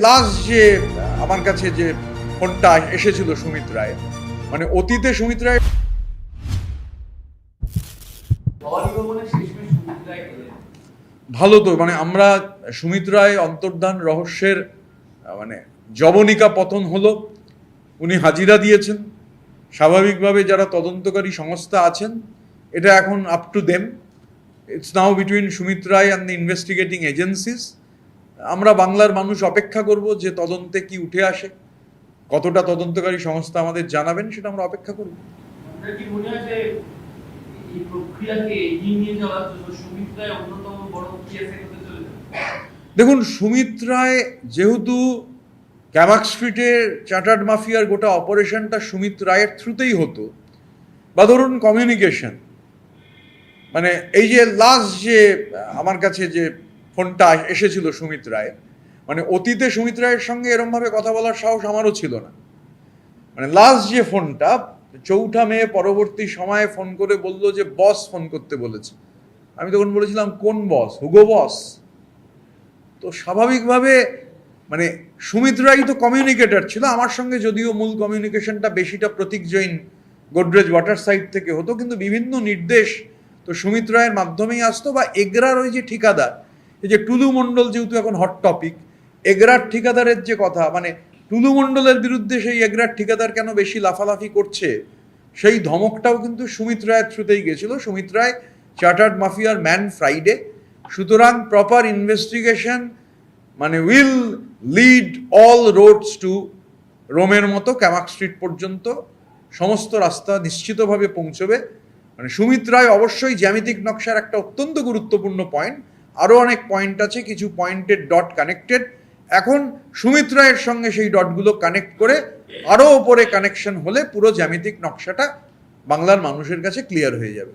Last যে আমার কাছে যে ফোনটা এসেছিল সুমিত রায়, মানে অতীতে সুমিত রায় ভালো তো, মানে আমরা সুমিত রায় অন্তর্ধান রহস্যের মানে জবনিকা পতন হলো, উনি হাজিরা দিয়েছেন। স্বাভাবিকভাবে যারা তদন্তকারী সংস্থা আছেন, এটা এখন up to them. It's now between Sumit Roy and the investigating agencies. আমরা বাংলার মানুষ অপেক্ষা করব যে তদন্তে কি উঠে আসে, কতটা তদন্তকারী সংস্থা আমাদের জানাবেন, সেটা আমরা অপেক্ষা করব। দেখুন, সুমিত রায় যেহেতু ক্যামাক স্ট্রিটের চার্টার্ড মাফিয়ার গোটা অপারেশনটা সুমিত রায়ের থ্রুতেই হতো, বা ধরুন কমিউনিকেশন, মানে এই যে লাস্ট যে আমার কাছে যে ফোনটা এসেছিল সুমিত রায়, মানে অতীতে সুমিত রায়ের সঙ্গে এরমভাবে কথা বলার সাহস আমারও ছিল না। মানে লাস্ট যে ফোনটা 4 মে পরবর্তী সময়ে ফোন করে বললো যে বস ফোন করতে বলেছে। আমি তখন বলেছিলাম কোন বস? হুগো বস? তো স্বাভাবিকভাবে মানে সুমিত রায় তো কমিউনিকেটর ছিল আমার সঙ্গে, যদিও মূল কমিউনিকেশনটা বেশিটা প্রতীক জৈন গোদরেজ ওয়াটার সাইড থেকে হতো, কিন্তু বিভিন্ন নির্দেশ তো সুমিত রায়ের মাধ্যমেই আসতো। বা এগরার ওই যে ঠিকাদার, এই যে টুলু মণ্ডল যেহেতু এখন হট টপিক, এগরার ঠিকাদারের যে কথা, মানে টুলু মণ্ডলের বিরুদ্ধে সেই এগরার ঠিকাদার কেন বেশি লাফালাফি করছে, সেই ধমকটাও কিন্তু সুমিত রায়ের থ্রুতেই গেছিল। সুমিত রায় চার্টার্ড মাফিয়ার ম্যান ফ্রাইডে, সুতরাং প্রপার ইনভেস্টিগেশন মানে will lead all roads to রোমের মতো ক্যামাক স্ট্রিট পর্যন্ত সমস্ত রাস্তা নিশ্চিতভাবে পৌঁছবে। মানে সুমিত রায় অবশ্যই জ্যামিতিক নকশার একটা অত্যন্ত গুরুত্বপূর্ণ পয়েন্ট, আরও অনেক পয়েন্ট আছে, কিছু পয়েন্টের ডট কানেক্টেড। এখন সুমিত রায়ের সঙ্গে সেই ডটগুলো কানেক্ট করে আরও ওপরে কানেকশন হলে পুরো জ্যামিতিক নকশাটা বাংলার মানুষের কাছে ক্লিয়ার হয়ে যাবে।